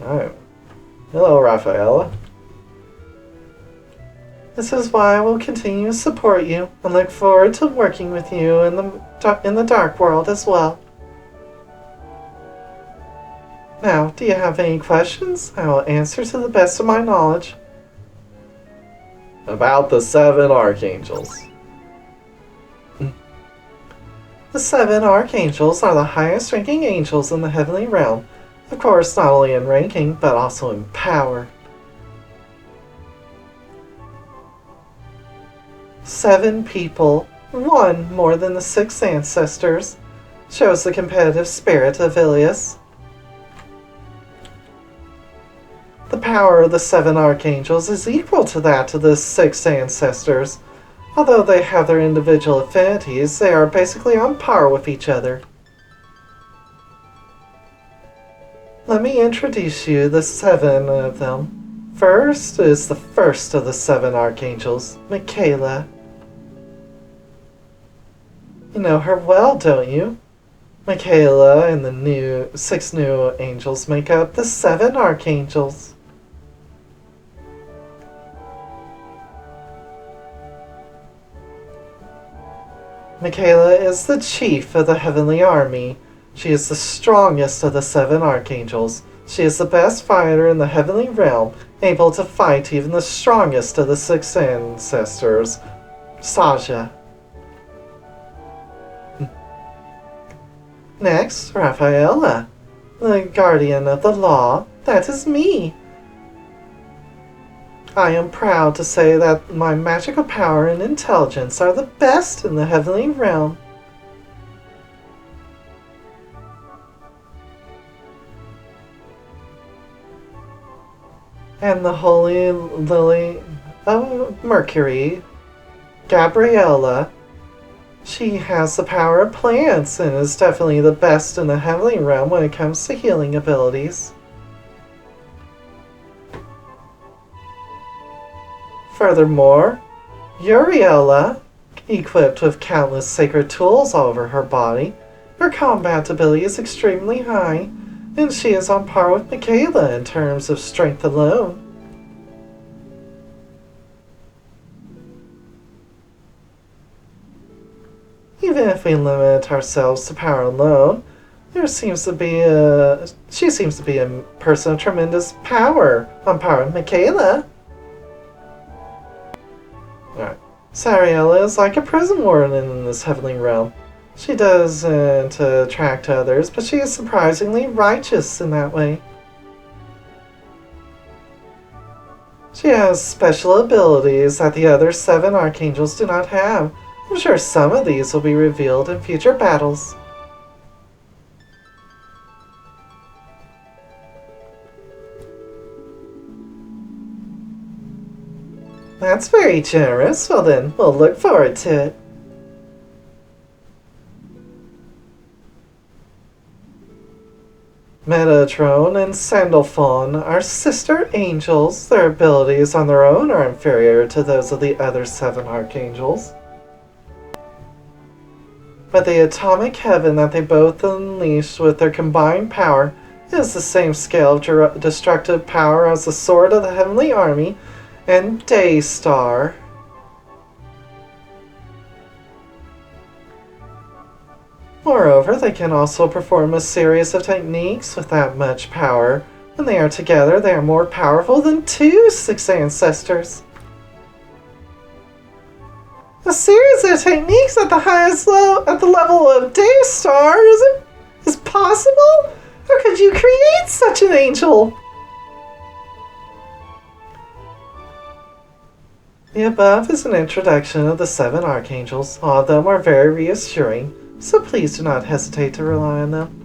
Oh. Hello, Rafaela. This is why I will continue to support you and look forward to working with you in the dark world as well. Now, do you have any questions? I will answer to the best of my knowledge. About the 7 Archangels. The 7 Archangels are the highest ranking angels in the heavenly realm. Of course, not only in ranking, but also in power. 7 people, 1 more than the 6 ancestors, shows the competitive spirit of Ilias. The power of the 7 Archangels is equal to that of the 6 ancestors. Although they have their individual affinities, they are basically on par with each other. Let me introduce you to the 7 of them. First is the first of the 7 Archangels, Michaela. You know her well, don't you? Michaela and the 6 new angels make up the 7 Archangels. Michaela is the chief of the heavenly army. She is the strongest of the 7 Archangels. She is the best fighter in the heavenly realm, able to fight even the strongest of the 6 ancestors, Saja. Next, Rafaela, the guardian of the law. That is me. I am proud to say that my magical power and intelligence are the best in the heavenly realm. And the holy lily of Mercury, Gabriella, she has the power of plants and is definitely the best in the heavenly realm when it comes to healing abilities. Furthermore, Uriela, equipped with countless sacred tools all over her body, her combat ability is extremely high, and she is on par with Michaela in terms of strength alone. Even if we limit ourselves to power alone, she seems to be a person of tremendous power, on par with Michaela. Alright. Sariella is like a prison warden in this heavenly realm. She doesn't attract others, but she is surprisingly righteous in that way. She has special abilities that the other 7 Archangels do not have. I'm sure some of these will be revealed in future battles. That's very generous. Well then, we'll look forward to it. Metatron and Sandalphon are sister angels. Their abilities on their own are inferior to those of the other 7 Archangels. But the atomic heaven that they both unleash with their combined power is the same scale of destructive power as the sword of the heavenly army and Daystar. Moreover, they can also perform a series of techniques with that much power. When they are together, they are more powerful than 2 6 ancestors. A series of techniques at the level of Daystar is possible? How could you create such an angel? The above is an introduction of the 7 Archangels. All of them are very reassuring, so please do not hesitate to rely on them.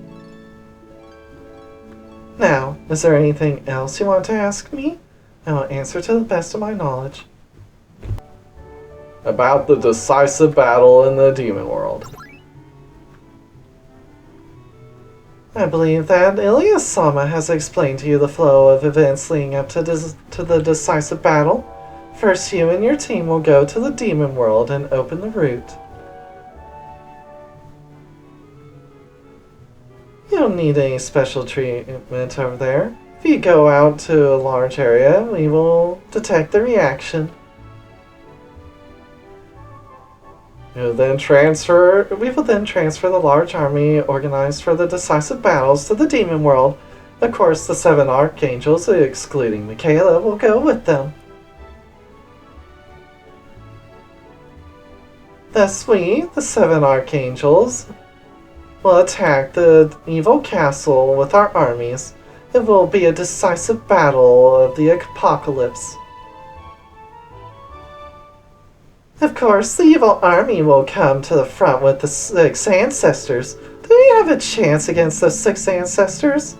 Now, is there anything else you want to ask me? I will answer to the best of my knowledge. About the decisive battle in the demon world. I believe that Ilias-sama has explained to you the flow of events leading up to the decisive battle. First, you and your team will go to the demon world and open the route. You don't need any special treatment over there. If you go out to a large area, we will detect the reaction. We will then transfer the large army organized for the decisive battles to the demon world. Of course, the 7 Archangels, excluding Michaela, will go with them. Thus we, the 7 Archangels, will attack the evil castle with our armies. It will be a decisive battle of the apocalypse. Of course, the evil army will come to the front with the 6 ancestors. Do we have a chance against the 6 ancestors?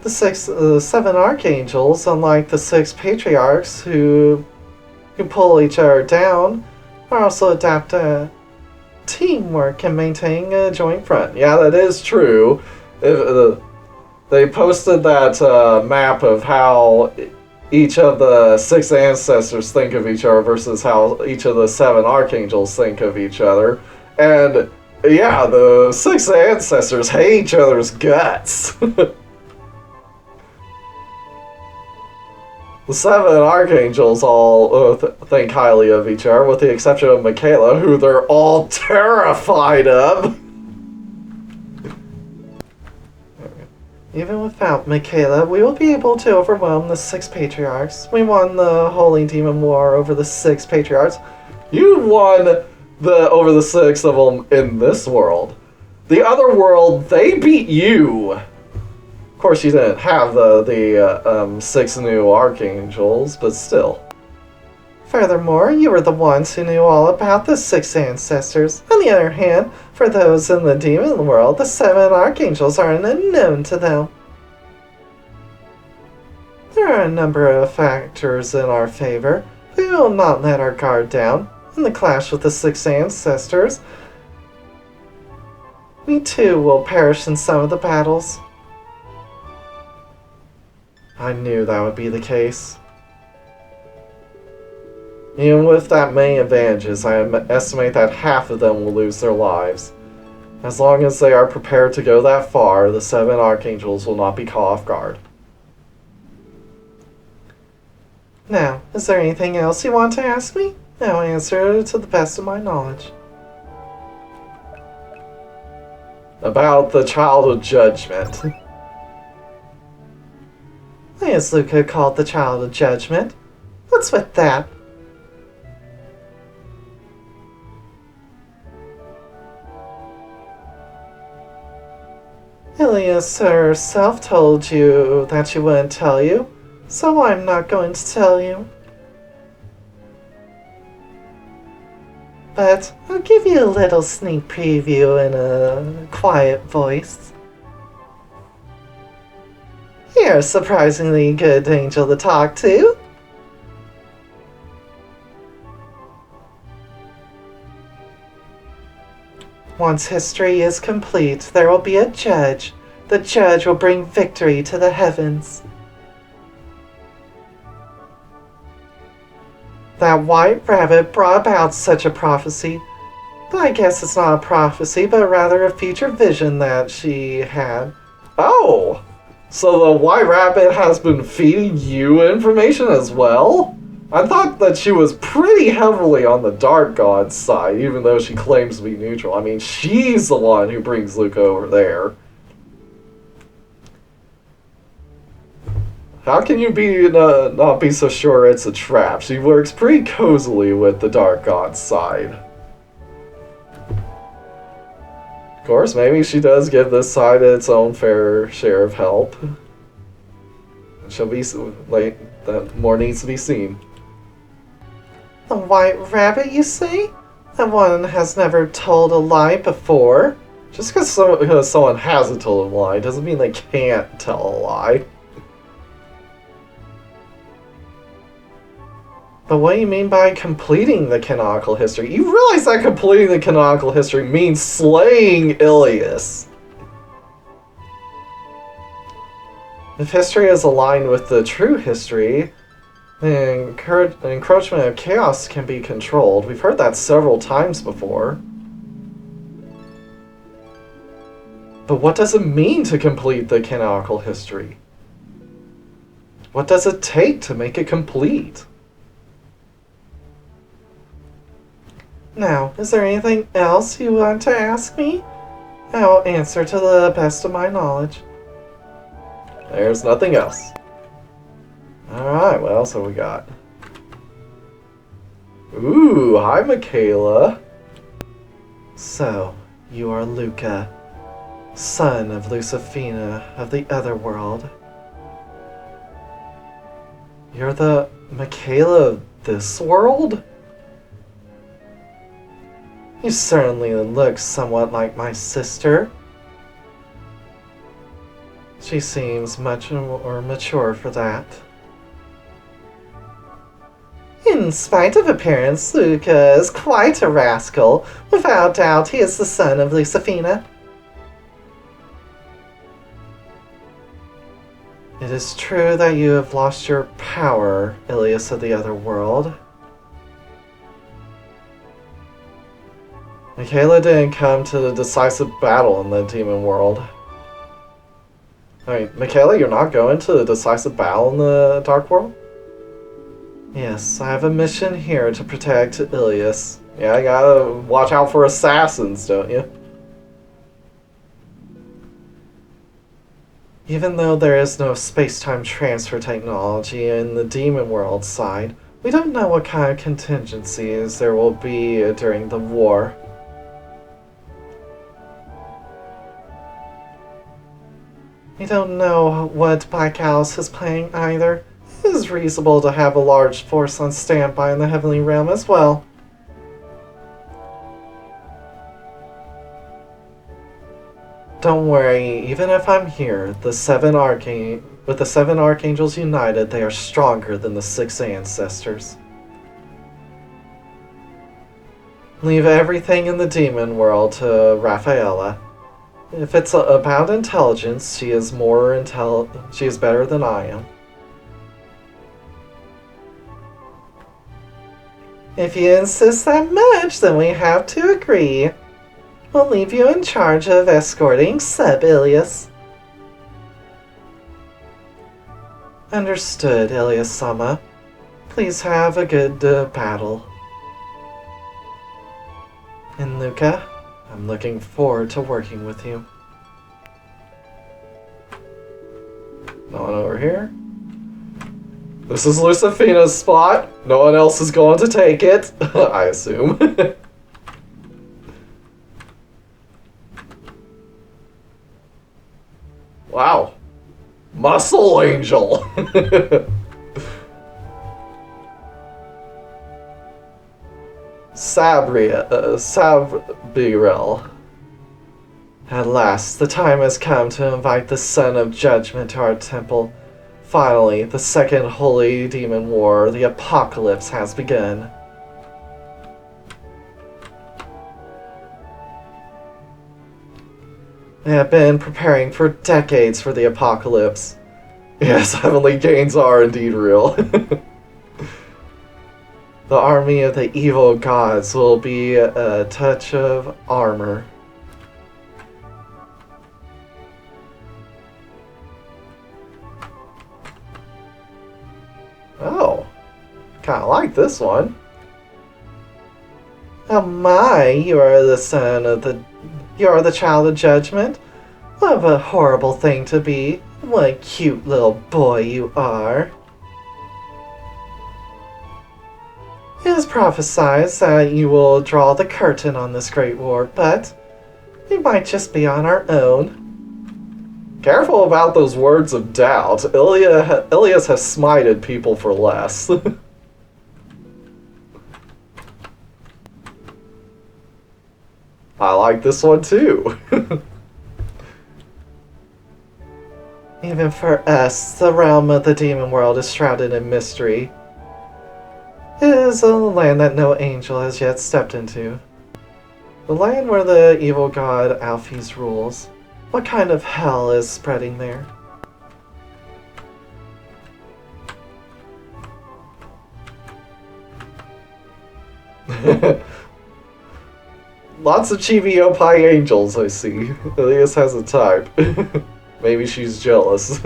The 7 Archangels, unlike the 6 Patriarchs who pull each other down, are also adept at teamwork and maintaining a joint front. Yeah, that is true. They posted that map of how each of the 6 ancestors think of each other versus how each of the 7 Archangels think of each other. And yeah, the 6 ancestors hate each other's guts. The 7 Archangels all think highly of each other, with the exception of Michaela, who they're all terrified of. Even without Michaela, we will be able to overwhelm the 6 Patriarchs. We won the Holy Demon War over the 6 Patriarchs. You won over the 6 of them in this world. The other world, they beat you. Of course, you didn't have the 6 new Archangels, but still. Furthermore, you were the ones who knew all about the 6 ancestors. On the other hand, for those in the demon world, the 7 Archangels are unknown to them. There are a number of factors in our favor. We will not let our guard down. In the clash with the 6 ancestors, we too will perish in some of the battles. I knew that would be the case. Even with that many advantages, I estimate that half of them will lose their lives. As long as they are prepared to go that far, the 7 Archangels will not be caught off guard. Now, is there anything else you want to ask me? I'll answer to the best of my knowledge. About the Child of Judgment. Why is Luca called the Child of Judgment? What's with that? Ilias herself told you that she wouldn't tell you, so I'm not going to tell you. But I'll give you a little sneak preview in a quiet voice. You're a surprisingly good angel to talk to. Once history is complete, there will be a judge. The judge will bring victory to the heavens. That white rabbit brought about such a prophecy. But I guess it's not a prophecy, but rather a future vision that she had. Oh! So the white rabbit has been feeding you information as well? I thought that she was pretty heavily on the dark god's side, even though she claims to be neutral. I mean, she's the one who brings Luca over there. How can you not be so sure it's a trap? She works pretty cozily with the dark god's side. Of course, maybe she does give this side its own fair share of help. She'll be like that. More needs to be seen. The white rabbit, you say? That one has never told a lie before. Just because someone hasn't told a lie doesn't mean they can't tell a lie. But what do you mean by completing the canonical history? You realize that completing the canonical history means slaying Ilias. If history is aligned with the true history, the encroachment of chaos can be controlled. We've heard that several times before. But what does it mean to complete the canonical history? What does it take to make it complete? Now, is there anything else you want to ask me? I will answer to the best of my knowledge. There's nothing else. Alright, what else have we got? Ooh, hi Michaela. So, you are Luca, son of Lucifina of the Otherworld. You're the Michaela of this world? You certainly look somewhat like my sister. She seems much more mature for that. In spite of appearance, Luca is quite a rascal. Without doubt, he is the son of Lucifina. It is true that you have lost your power, Ilias of the Otherworld. Michaela didn't come to the decisive battle in the demon world. Alright, Michaela, you're not going to the decisive battle in the dark world? Yes, I have a mission here to protect Ilias. Yeah, you gotta watch out for assassins, don't you? Even though there is no space-time transfer technology in the demon world side, we don't know what kind of contingencies there will be during the war. We don't know what Black Alice is planning either. It is reasonable to have a large force on standby in the Heavenly Realm as well. Don't worry, even if I'm here, with the seven Archangels united, they are stronger than the 6 ancestors. Leave everything in the demon world to Rafaela. If it's about intelligence, she is better than I am. If you insist that much, then we have to agree. We'll leave you in charge of escorting Seb Ilias. Understood, Ilias-sama. Please have a good battle. And Luca, I'm looking forward to working with you. No one over here. This is Lucifina's spot. No one else is going to take it, I assume. Wow. Muscle Angel. Sabriel. At last, the time has come to invite the Son of Judgment to our temple. Finally, the second holy demon war, the apocalypse, has begun. I have been preparing for decades for the apocalypse. Yes, heavenly gains are indeed real. The army of the evil gods will be a touch of armor. Oh, kind of like this one. Oh my, you are the child of judgment? What a horrible thing to be. What a cute little boy you are. It is prophesied that you will draw the curtain on this great war, but we might just be on our own. Careful about those words of doubt. Ilias has smited people for less. I like this one too. Even for us, the realm of the demon world is shrouded in mystery. It is a land that no angel has yet stepped into. The land where the evil god Alphys rules. What kind of hell is spreading there? Lots of chibi pie angels, I see. Ilias has a type. Maybe she's jealous.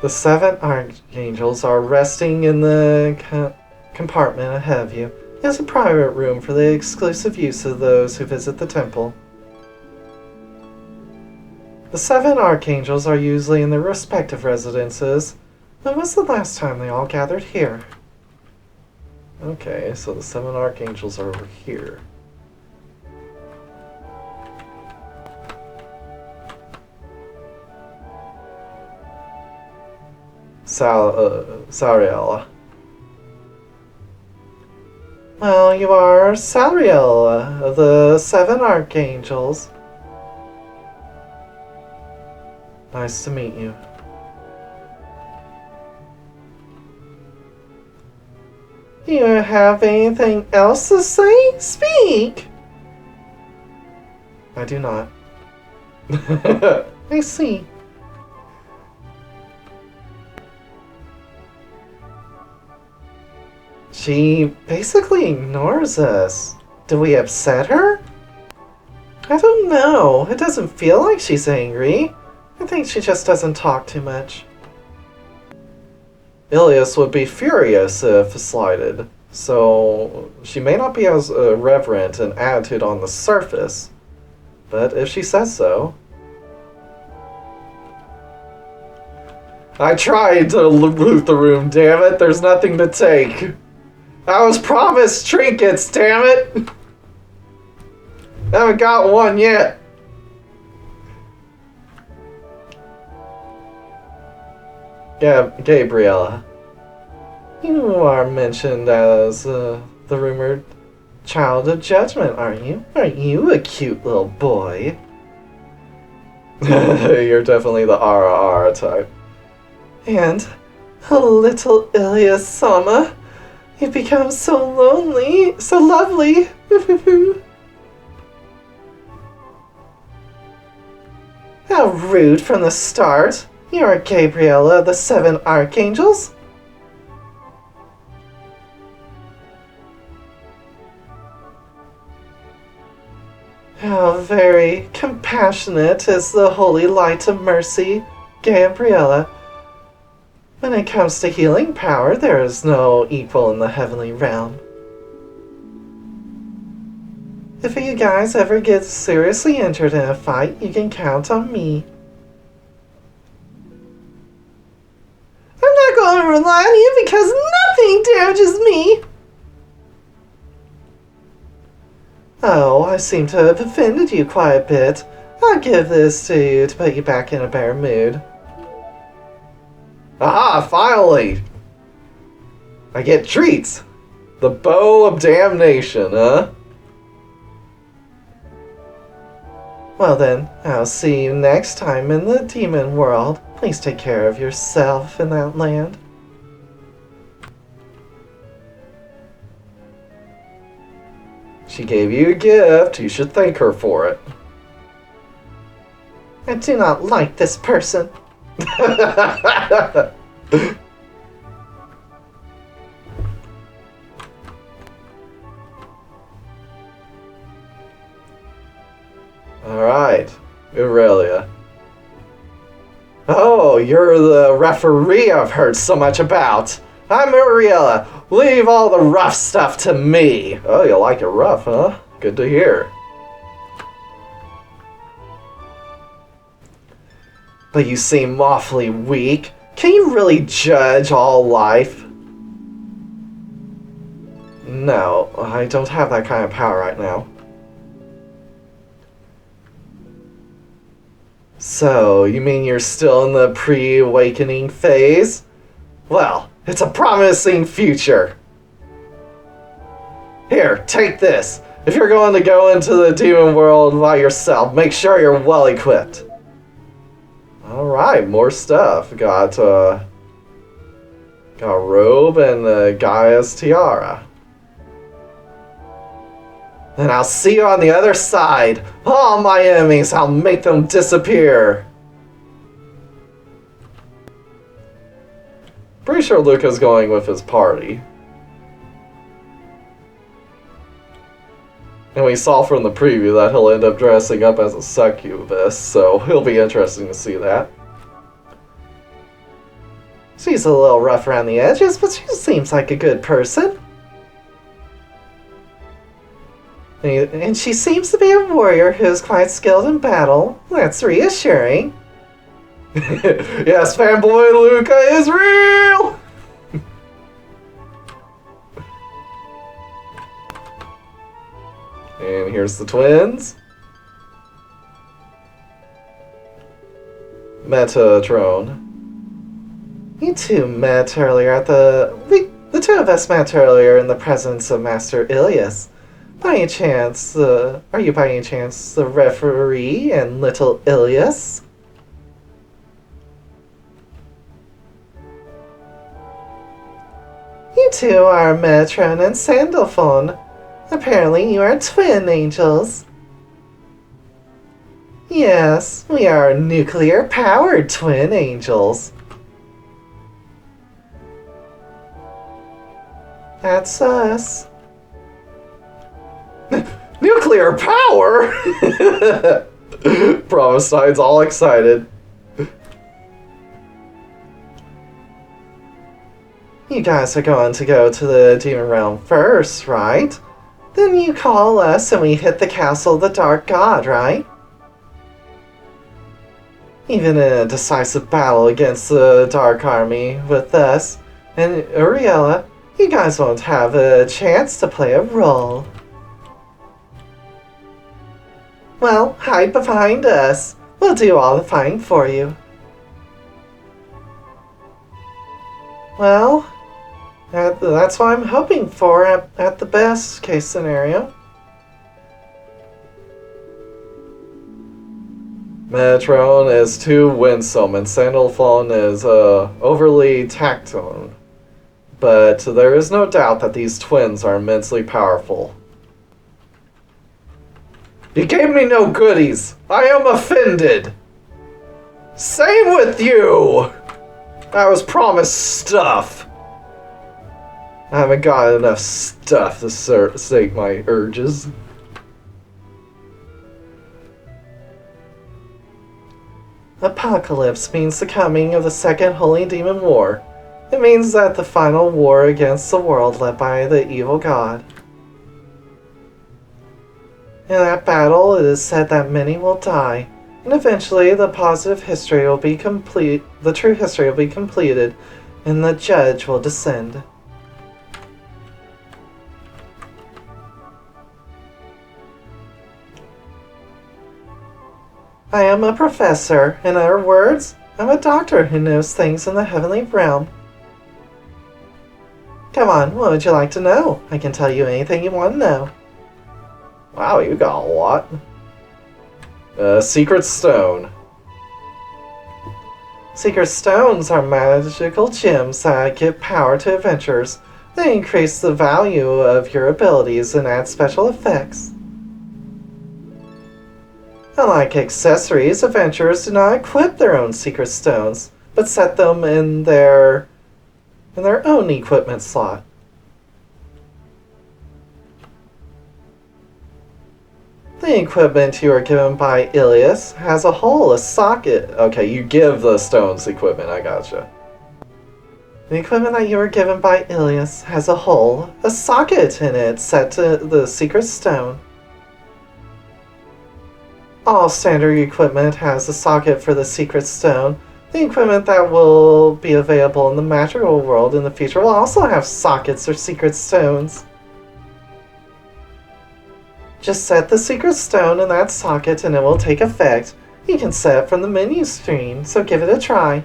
The 7 Archangels are resting in the compartment ahead of you. It's a private room for the exclusive use of those who visit the temple. The 7 Archangels are usually in their respective residences. When was the last time they all gathered here? Okay, so the 7 Archangels are over here. Sariella. Well, you are Sariella of the 7 Archangels. Nice to meet you. Do you have anything else to say? Speak! I do not. I see. She basically ignores us. Do we upset her? I don't know. It doesn't feel like she's angry. I think she just doesn't talk too much. Ilias would be furious if slighted, so she may not be as reverent in attitude on the surface, but if she says so. I tried to loot the room, damn it, there's nothing to take. I was promised trinkets, damn it! Haven't got one yet. Gabriella, you are mentioned as the rumored child of judgment, aren't you? Aren't you a cute little boy? You're definitely the Ara type. And a little Ilias-sama, you've become so lonely, so lovely. How rude from the start. You are Gabriella of the 7 Archangels? How very compassionate is the holy light of mercy, Gabriella. When it comes to healing power, there is no equal in the heavenly realm. If you guys ever get seriously injured in a fight, you can count on me. I'm not going to rely on you because nothing damages me. Oh, I seem to have offended you quite a bit. I'll give this to you to put you back in a better mood. Aha, finally! I get treats! The bow of damnation, huh? Well then, I'll see you next time in the demon world. Please take care of yourself in that land. She gave you a gift. You should thank her for it. I do not like this person. Alright, Aurelia. Oh, you're the referee I've heard so much about. I'm Aurelia. Leave all the rough stuff to me. Oh, you like it rough, huh? Good to hear. But you seem awfully weak. Can you really judge all life? No, I don't have that kind of power right now. So, you mean you're still in the pre-awakening phase? Well, it's a promising future. Here, take this. If you're going to go into the demon world by yourself, make sure you're well equipped. Alright, more stuff. Got a robe and Gaia's tiara. And I'll see you on the other side. All my enemies, I'll make them disappear. Pretty sure Luca's going with his party. And we saw from the preview that he'll end up dressing up as a succubus, so it'll be interesting to see that. She's a little rough around the edges, but she seems like a good person. And she seems to be a warrior who's quite skilled in battle. That's reassuring. Yes, fanboy Luca is real! And here's the twins. Metatron. You two met earlier at the two of us met earlier in the presence of Master Ilias. By any chance, are you by any chance the referee and little Ilias? You two are Metron and Sandalphone. Apparently you are twin angels. Yes, we are nuclear-powered twin angels. That's us. Nuclear power! Promestine's all excited. You guys are going to go to the Demon Realm first, right? Then you call us and we hit the castle of the Dark God, right? Even in a decisive battle against the Dark Army with us and Uriella, you guys won't have a chance to play a role. Well, hide behind us. We'll do all the fighting for you. Well, that's what I'm hoping for at the best case scenario. Metron is too winsome and Sandalphone is overly tactile. But there is no doubt that these twins are immensely powerful. You gave me no goodies. I am offended. Same with you. I was promised stuff. I haven't got enough stuff to sate my urges. Apocalypse means the coming of the Second Holy Demon War. It means that the final war against the world led by the evil god. In that battle, it is said that many will die, and eventually the positive history will be complete, the true history will be completed, and the judge will descend. I am a professor. In other words, I'm a doctor who knows things in the heavenly realm. Come on, what would you like to know? I can tell you anything you want to know. Wow, you got a lot. Secret Stone. Secret stones are magical gems that give power to adventurers. They increase the value of your abilities and add special effects. Unlike accessories, adventurers do not equip their own secret stones, but set them in their own equipment slot. The equipment you are given by Ilias has a hole, a socket. Okay, you give the stones equipment, I gotcha. The equipment that you are given by Ilias has a hole, a socket in it set to the secret stone. All standard equipment has a socket for the secret stone. The equipment that will be available in the magical world in the future will also have sockets or secret stones. Just set the secret stone in that socket and it will take effect. You can set it from the menu screen, so give it a try.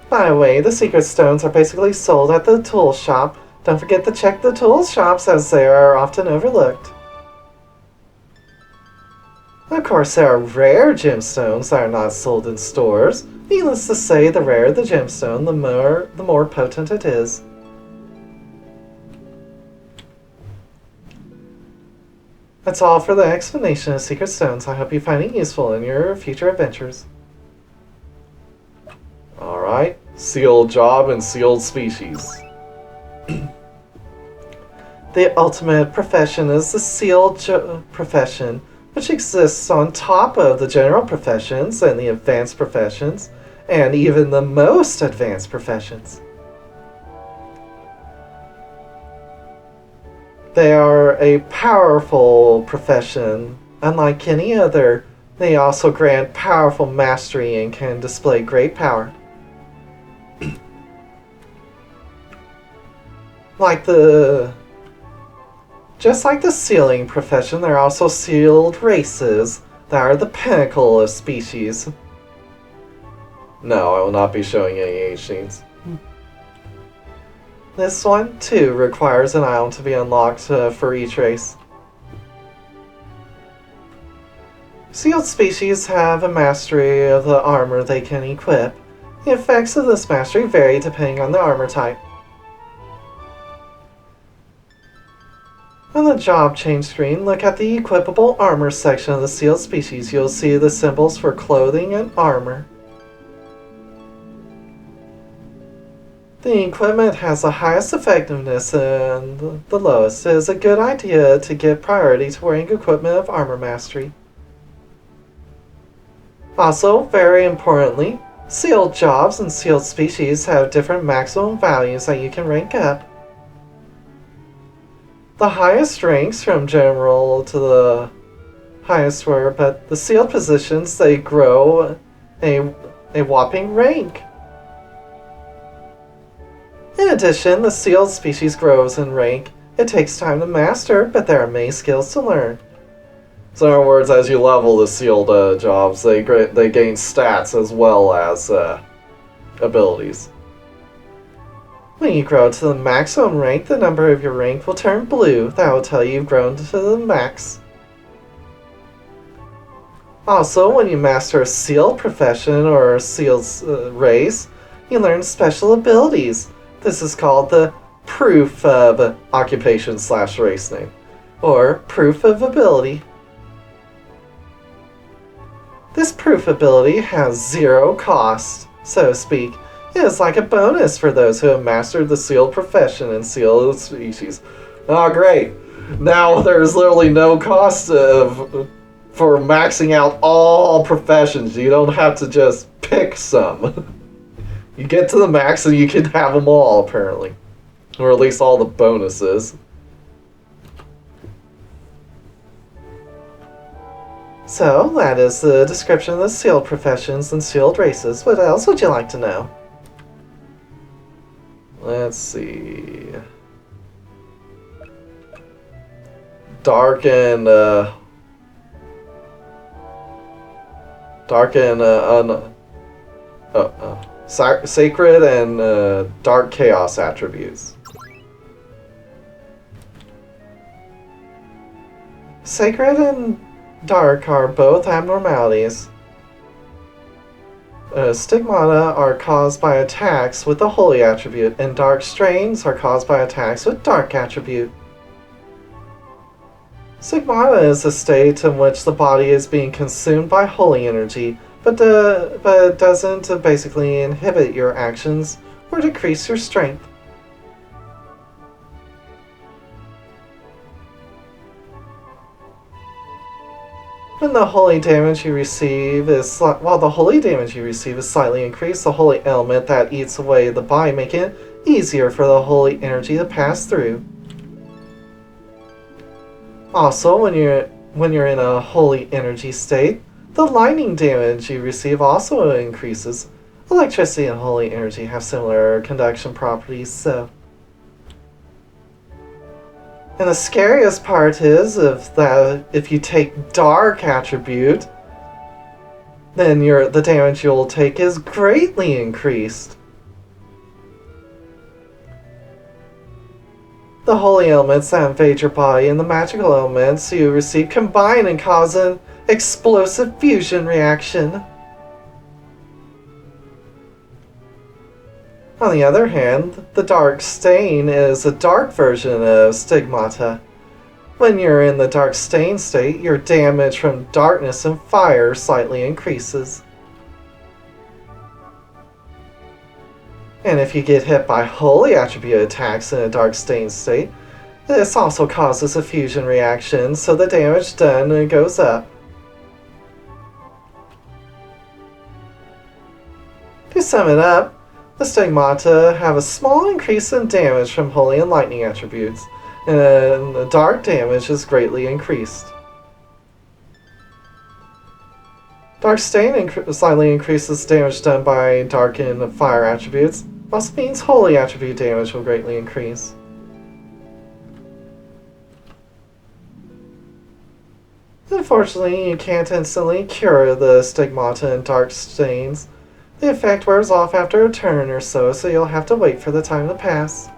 By the way, the secret stones are basically sold at the tool shop. Don't forget to check the tool shops as they are often overlooked. Of course, there are rare gemstones that are not sold in stores. Needless to say, the rarer the gemstone, the more potent it is. That's all for the explanation of secret stones. I hope you find it useful in your future adventures. Alright, sealed job and sealed species. The ultimate profession is the sealed profession, which exists on top of the general professions and the advanced professions, and even the most advanced professions. They are a powerful profession. Unlike any other, they also grant powerful mastery and can display great power. Just like the sealing profession, there are also sealed races that are the pinnacle of species. No, I will not be showing any age sheets. This one, too, requires an item to be unlocked for each race. Sealed species have a mastery of the armor they can equip. The effects of this mastery vary depending on the armor type. On the job change screen, look at the equipable armor section of the sealed species. You'll see the symbols for clothing and armor. The equipment has the highest effectiveness and the lowest. It is a good idea to give priority to wearing equipment of armor mastery. Also, very importantly, sealed jobs and sealed species have different maximum values that you can rank up. The highest ranks from general to the highest were, but the sealed positions, they grow a whopping rank. In addition, the sealed species grows in rank. It takes time to master, but there are many skills to learn. So in other words, as you level the sealed jobs, they gain stats as well as abilities. When you grow to the maximum rank, the number of your rank will turn blue. That will tell you you've grown to the max. Also, when you master a sealed profession or a sealed race, you learn special abilities. This is called the proof of occupation/race name, or proof of ability. This proof ability has zero cost, so to speak. It is like a bonus for those who have mastered the sealed profession and sealed species. Oh, great. Now there's literally no cost for maxing out all professions. You don't have to just pick some. You get to the max and you can have them all, apparently. Or at least all the bonuses. So, that is the description of the sealed professions and sealed races. What else would you like to know? Let's see. Sacred and dark chaos attributes. Sacred and dark are both abnormalities. Stigmata are caused by attacks with the holy attribute, and dark strains are caused by attacks with dark attribute. Stigmata is a state in which the body is being consumed by holy energy, but it doesn't basically inhibit your actions or decrease your strength. When the holy damage you receive is while the holy damage you receive is slightly increased, the holy element that eats away the body making it easier for the holy energy to pass through. Also, when you're in a holy energy state, the lightning damage you receive also increases. Electricity and holy energy have similar conduction properties, so. And the scariest part is if you take dark attribute, then the damage you'll take is greatly increased. The holy elements that invade your body and the magical elements you receive combine and cause an explosive fusion reaction. On the other hand, the dark stain is a dark version of stigmata. When you're in the dark stain state, your damage from darkness and fire slightly increases. And if you get hit by holy attribute attacks in a dark stain state, this also causes a fusion reaction, so the damage done goes up. sum it up, the stigmata have a small increase in damage from holy and lightning attributes, and the dark damage is greatly increased. Dark Stain slightly increases damage done by dark and fire attributes, also means holy attribute damage will greatly increase. Unfortunately, you can't instantly cure the stigmata and dark stains. The effect wears off after a turn or so you'll have to wait for the time to pass.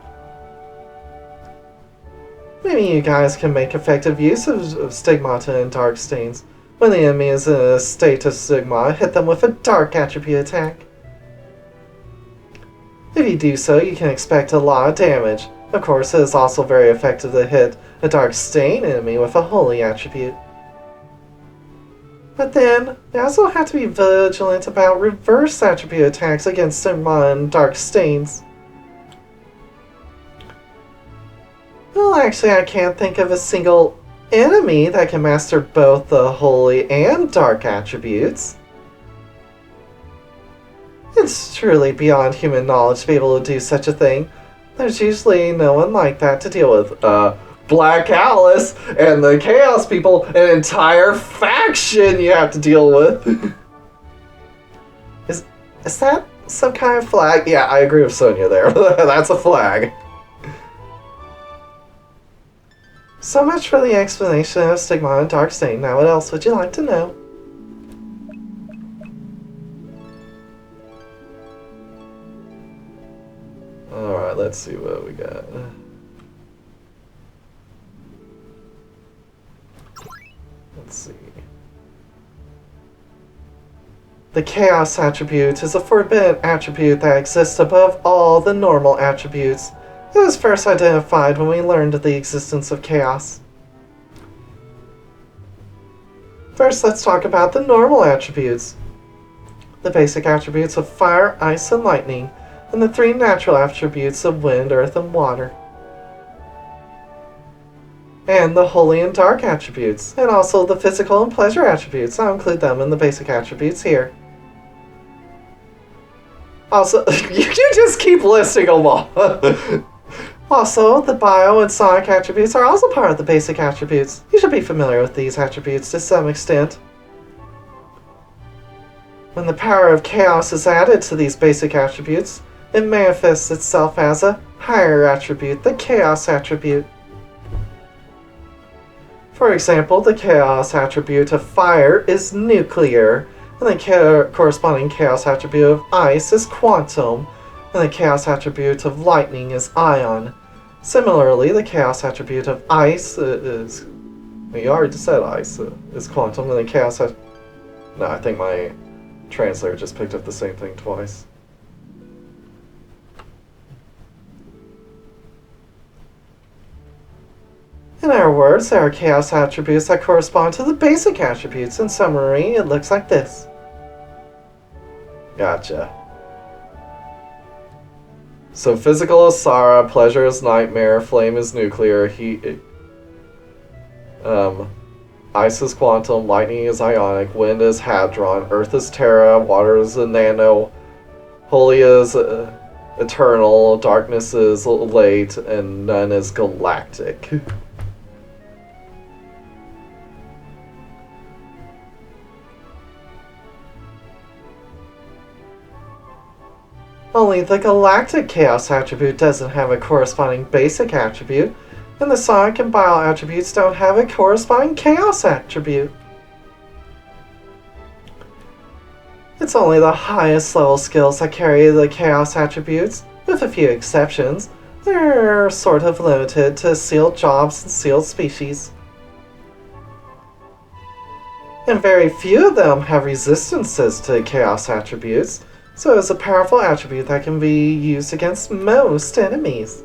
Maybe you guys can make effective use of stigmata and dark stains. When the enemy is in a state of stigma, hit them with a dark attribute attack. If you do so, you can expect a lot of damage. Of course, it is also very effective to hit a dark stain enemy with a holy attribute. But then, you also have to be vigilant about reverse attribute attacks against stigma and dark stains. Well, actually, I can't think of a single enemy that can master both the holy and dark attributes. It's truly beyond human knowledge to be able to do such a thing. There's usually no one like that to deal with. Black Alice and the Chaos people, an entire faction you have to deal with. Is that some kind of flag? Yeah, I agree with Sonia there. That's a flag. So much for the explanation of Stigma and Dark Stain. Now what else would you like to know? Alright, let's see what we got. Let's see. The Chaos attribute is a forbidden attribute that exists above all the normal attributes. It was first identified when we learned of the existence of chaos. First, let's talk about the normal attributes. The basic attributes of fire, ice, and lightning, and the three natural attributes of wind, earth, and water. And the holy and dark attributes, and also the physical and pleasure attributes. I'll include them in the basic attributes here. Also, you just keep listing them all. Also, the bio and sonic attributes are also part of the basic attributes. You should be familiar with these attributes to some extent. When the power of chaos is added to these basic attributes, it manifests itself as a higher attribute, the chaos attribute. For example, the chaos attribute of fire is nuclear, and the corresponding chaos attribute of ice is quantum, and the chaos attribute of lightning is ion. Similarly, the chaos attribute of ice is... You already said ice is quantum, and the chaos... No, I think my translator just picked up the same thing twice. In other words, there are chaos attributes that correspond to the basic attributes. In summary, it looks like this. Gotcha. So physical is Sara, pleasure is nightmare, flame is nuclear, heat... ice is quantum, lightning is ionic, wind is hadron, earth is terra, water is a nano, holy is eternal, darkness is late, and none is galactic. Only the galactic chaos attribute doesn't have a corresponding basic attribute, and the sonic and bio attributes don't have a corresponding chaos attribute. It's only the highest level skills that carry the chaos attributes, with a few exceptions. They're sort of limited to sealed jobs and sealed species. And very few of them have resistances to chaos attributes, so it's a powerful attribute that can be used against most enemies.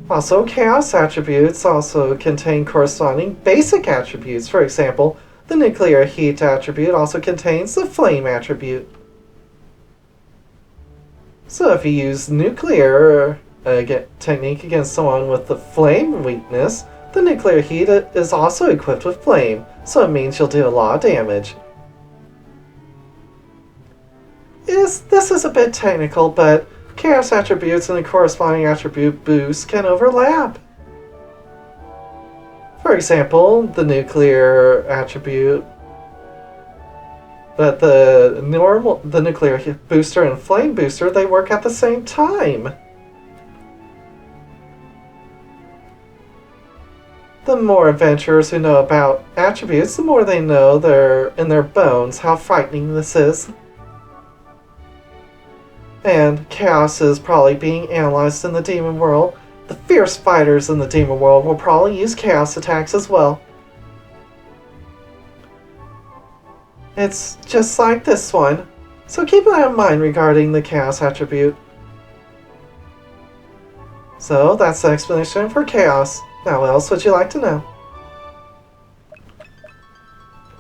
Also, chaos attributes also contain corresponding basic attributes. For example, the nuclear heat attribute also contains the flame attribute. So if you use nuclear technique against someone with the flame weakness, the nuclear heat is also equipped with flame, so it means you'll do a lot of damage. This is a bit technical, but chaos attributes and the corresponding attribute boost can overlap. For example, the nuclear attribute, but the nuclear booster and flame booster, they work at the same time. The more adventurers who know about attributes, the more they know in their bones how frightening this is. And chaos is probably being analyzed in the demon world. The fierce fighters in the demon world will probably use chaos attacks as well. It's just like this one, so keep that in mind regarding the chaos attribute. So that's the explanation for chaos. Now what else would you like to know?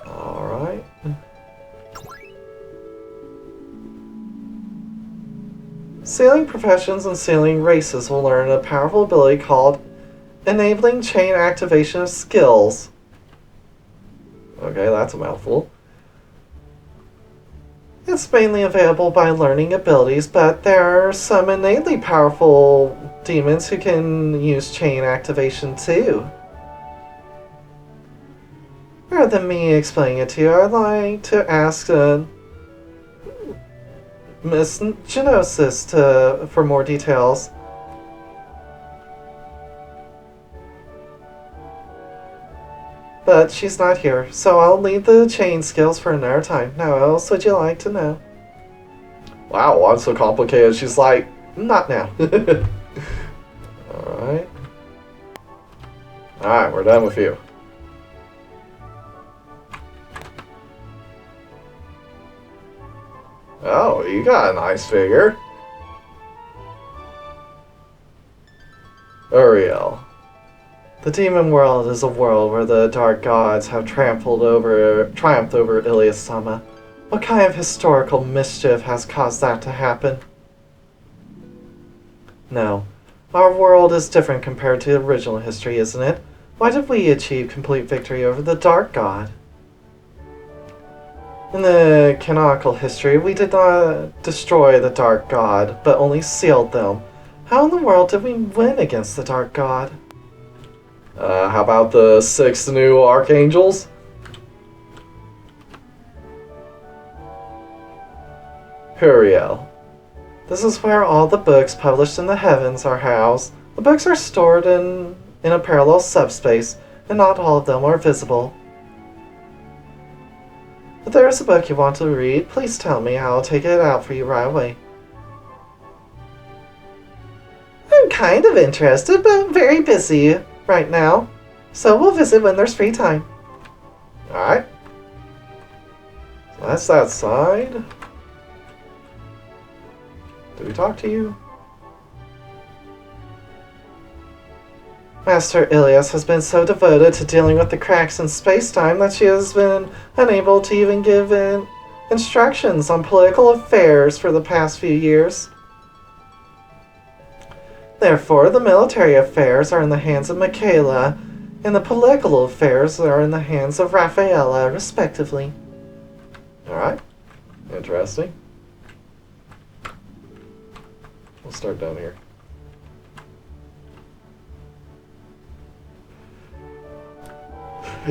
Alright. Sealing professions and sealing races will learn a powerful ability called Enabling Chain Activation of Skills. Okay, that's a mouthful. It's mainly available by learning abilities, but there are some innately powerful demons who can use chain activation too. Rather than me explaining it to you, I'd like to ask Miss Genosis for more details. But she's not here, so I'll leave the chain skills for another time. Now, what else would you like to know? Wow, I'm so complicated. She's like, not now. Alright. Alright, we're done with you. Oh, you got a nice figure. Uriel. The demon world is a world where the dark gods have triumphed over Ilias Sama. What kind of historical mischief has caused that to happen? No. Our world is different compared to the original history, isn't it? Why did we achieve complete victory over the dark god? In the canonical history, we did not destroy the dark god, but only sealed them. How in the world did we win against the dark god? How about the 6 new Archangels? Uriel. This is where all the books published in the heavens are housed. The books are stored in a parallel subspace, and not all of them are visible. If there is a book you want to read, please tell me. I'll take it out for you right away. I'm kind of interested, but very busy right now, so we'll visit when there's free time. Alright. So that's that side. Did we talk to you? Master Ilias has been so devoted to dealing with the cracks in space-time that she has been unable to even give instructions on political affairs for the past few years. Therefore, the military affairs are in the hands of Michaela, and the political affairs are in the hands of Rafaela, respectively. Alright. Interesting. We'll start down here.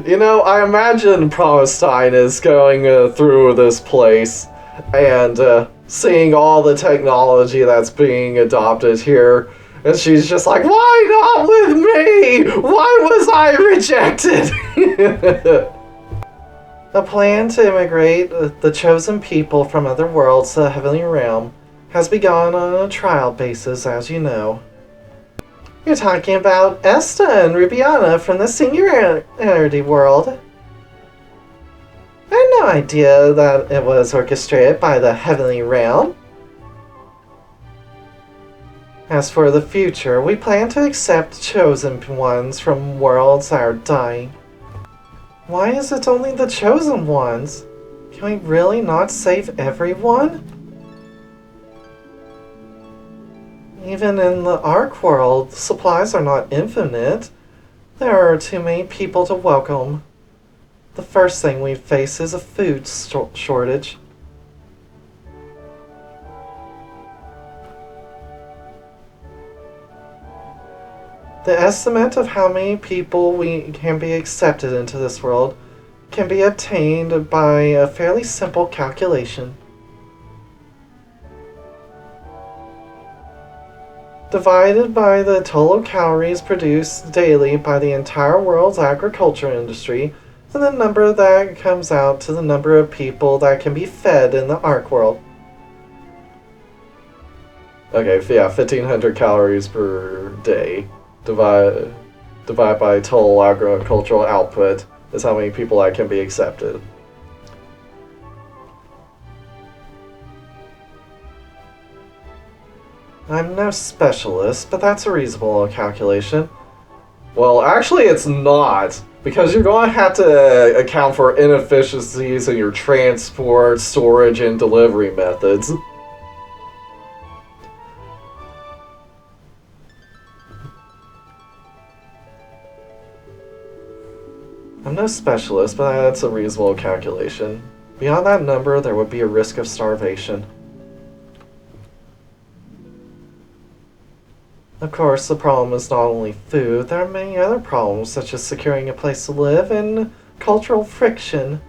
You know, I imagine Palestine is going through this place and seeing all the technology that's being adopted here. And she's just like, why not with me? Why was I rejected? A plan to immigrate the chosen people from other worlds to the heavenly realm has begun on a trial basis, as you know. You're talking about Esta and Rubiana from the Singularity world. I had no idea that it was orchestrated by the heavenly realm. As for the future, we plan to accept chosen ones from worlds that are dying. Why is it only the chosen ones? Can we really not save everyone? Even in the Ark world, supplies are not infinite. There are too many people to welcome. The first thing we face is a food shortage. The estimate of how many people we can be accepted into this world can be obtained by a fairly simple calculation. Divided by the total calories produced daily by the entire world's agriculture industry, and the number that comes out to the number of people that can be fed in the Ark world. Okay, yeah, 1,500 calories per day. Divide by total agricultural output is how many people that can be accepted. I'm no specialist, but that's a reasonable calculation. Well, actually it's not, because you're going to have to account for inefficiencies in your transport, storage, and delivery methods. I'm no specialist, but that's a reasonable calculation. Beyond that number, there would be a risk of starvation. Of course, the problem is not only food, there are many other problems, such as securing a place to live and cultural friction.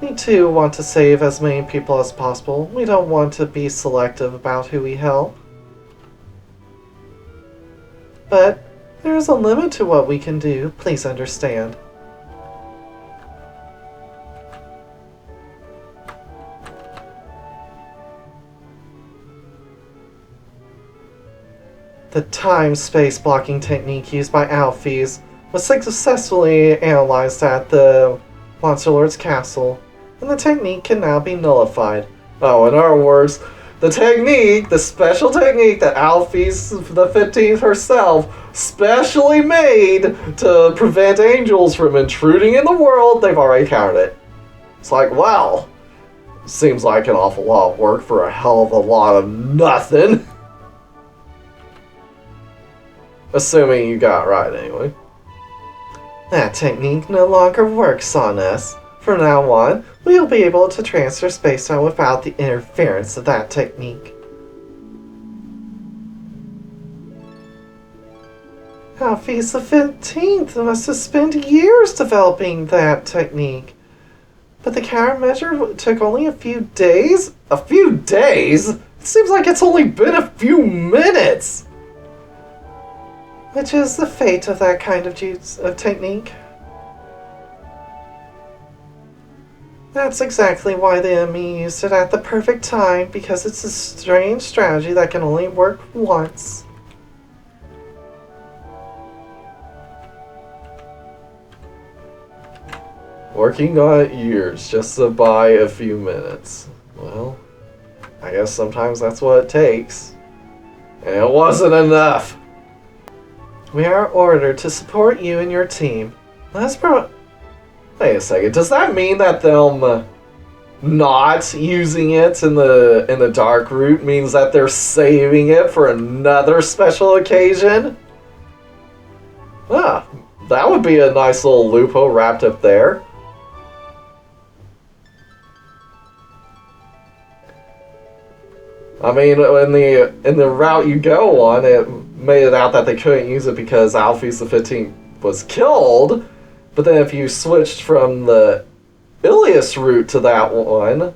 We too want to save as many people as possible. We don't want to be selective about who we help. But there is a limit to what we can do, please understand. The time-space blocking technique used by Alphys was successfully analyzed at the Monster Lord's castle, and the technique can now be nullified. Oh, in other words, the technique, the special technique that Alphys the 15th herself specially made to prevent angels from intruding in the world, they've already countered it. It's like, wow, seems like an awful lot of work for a hell of a lot of nothing. Assuming you got it right, anyway. That technique no longer works on us. From now on, we'll be able to transfer space-time without the interference of that technique. Alphys the 15th must have spent years developing that technique. But the countermeasure took only a few days? A few days? It seems like it's only been a few minutes! Which is the fate of that kind of technique. That's exactly why the enemy used it at the perfect time, because it's a strange strategy that can only work once. Working on it years just to buy a few minutes. Well, I guess sometimes that's what it takes. And it wasn't enough. We are ordered to support you and your team. Wait a second. Does that mean that them not using it in the dark route means that they're saving it for another special occasion? Ah, that would be a nice little loophole wrapped up there. I mean, in the route you go on, it made it out that they couldn't use it because Alphys the 15th was killed. But then if you switched from the Ilias route to that one...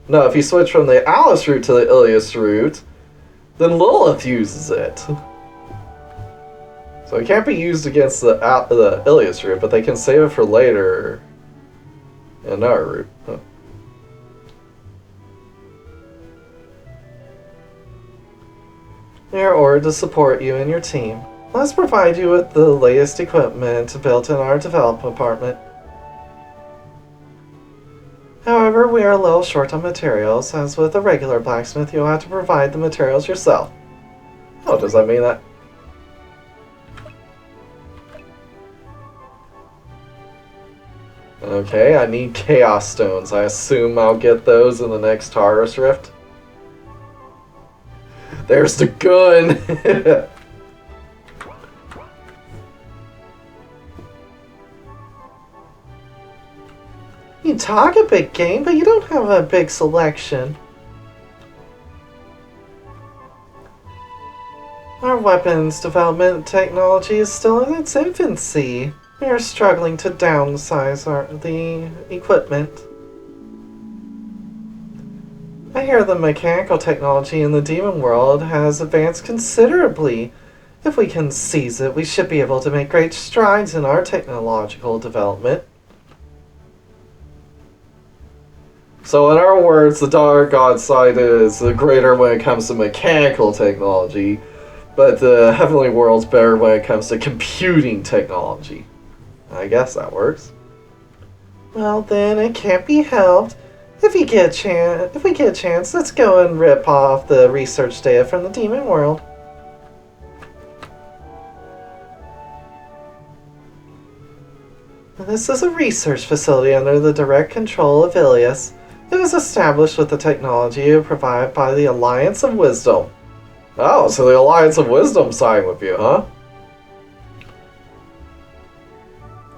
No, if you switch from the Alice route to the Ilias route, then Lilith uses it. So it can't be used against the Ilias route, but they can save it for later in another route. Huh. We are ordered to support you and your team. Let's provide you with the latest equipment built in our development department. However, we are a little short on materials, as with a regular blacksmith, you'll have to provide the materials yourself. Oh, does that mean that? Okay, I need Chaos Stones. I assume I'll get those in the next Taurus Rift. There's the gun! You talk a big game, but you don't have a big selection. Our weapons development technology is still in its infancy. We are struggling to downsize the equipment. I hear the mechanical technology in the demon world has advanced considerably. If we can seize it, we should be able to make great strides in our technological development. So in our words, the dark god side is greater when it comes to mechanical technology, but the heavenly world's better when it comes to computing technology. I guess that works. Well, then it can't be helped. If we get a chance, let's go and rip off the research data from the demon world. This is a research facility under the direct control of Ilias. It was established with the technology provided by the Alliance of Wisdom. Oh, so the Alliance of Wisdom signed with you, huh?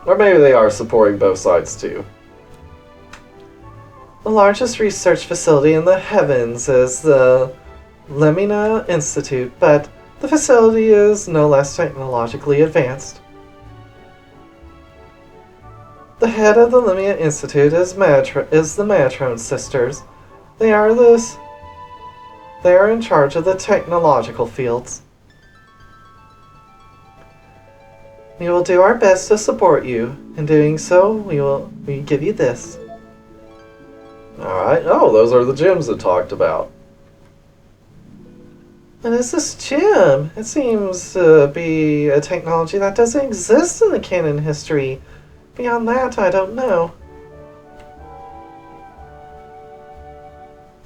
Or maybe they are supporting both sides too. The largest research facility in the heavens is the Lemina Institute, but the facility is no less technologically advanced. The head of the Lemina Institute is the Matrone sisters. They are in charge of the technological fields. We will do our best to support you. In doing so, we give you this. Alright. Oh, those are the gems it talked about. What is this gem? It seems to be a technology that doesn't exist in the canon history. Beyond that, I don't know.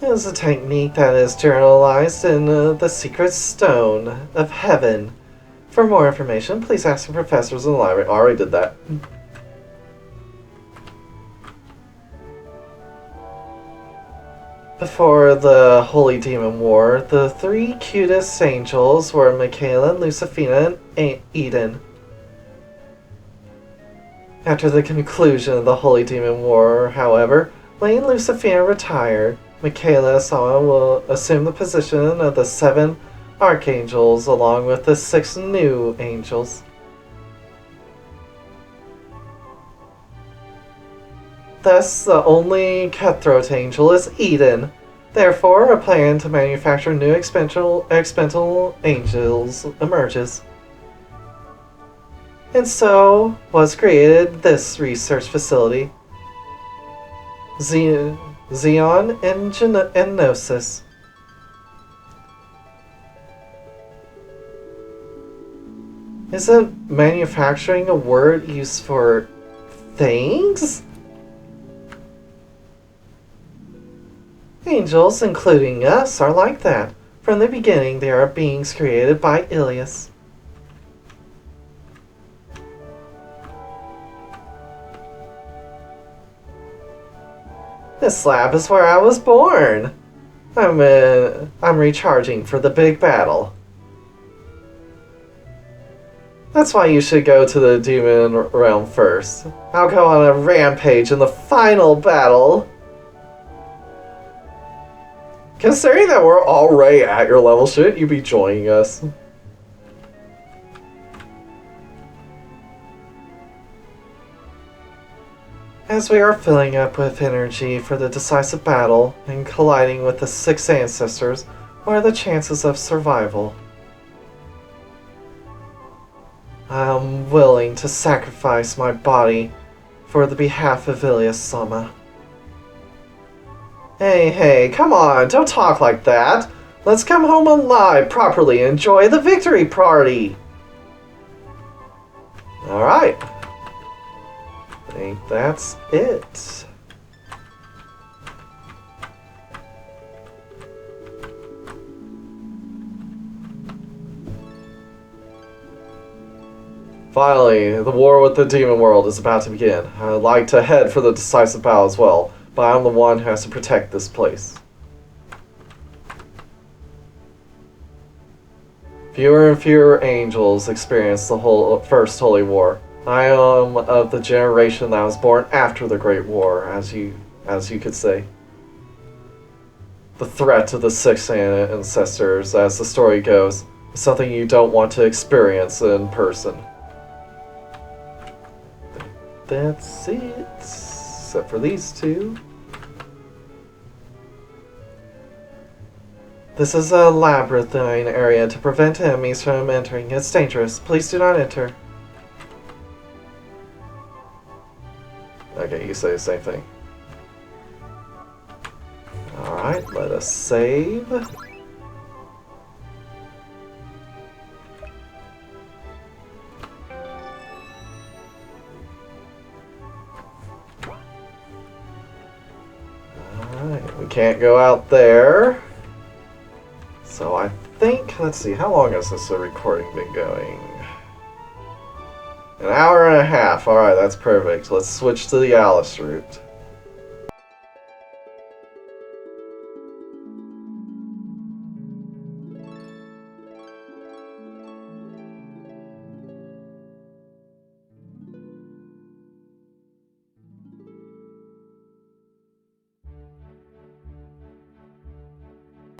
It is a technique that is generalized in the Secret Stone of Heaven. For more information, please ask the professors in the library. I already did that. Before the Holy Demon War, the three cutest angels were Michaela, Lucifina, and Eden. After the conclusion of the Holy Demon War, however, Lane Lucifina retired. Michaela Sama will assume the position of the 7 Archangels along with the 6 new angels. Thus, the only cutthroat angel is Eden. Therefore, a plan to manufacture new expendable angels emerges. And so was created this research facility, Xeon and Gnosis. Isn't manufacturing a word used for things? Angels, including us, are like that. From the beginning, they are beings created by Ilias. This lab is where I was born. I'm recharging for the big battle. That's why you should go to the demon realm first. I'll go on a rampage in the final battle. Considering that we're already at your level, shouldn't you be joining us? As we are filling up with energy for the decisive battle and colliding with the 6 ancestors, what are the chances of survival? I am willing to sacrifice my body for the behalf of Ilias Sama. Hey, come on, don't talk like that. Let's come home alive properly and enjoy the victory party. Alright. I think that's it. Finally, the war with the demon world is about to begin. I'd like to head for the decisive battle as well, but I'm the one who has to protect this place. Fewer and fewer angels experience the first Holy War. I am of the generation that was born after the Great War, as you could say. The threat to the 6 ancestors, as the story goes, something you don't want to experience in person. That's it. Except for these two. This is a labyrinthine area to prevent enemies from entering. It's dangerous. Please do not enter. Okay, you say the same thing. Alright, let us save. Alright, we can't go out there. So I think, let's see, how long has this recording been going? An hour and a half. Alright, that's perfect. Let's switch to the Alice route.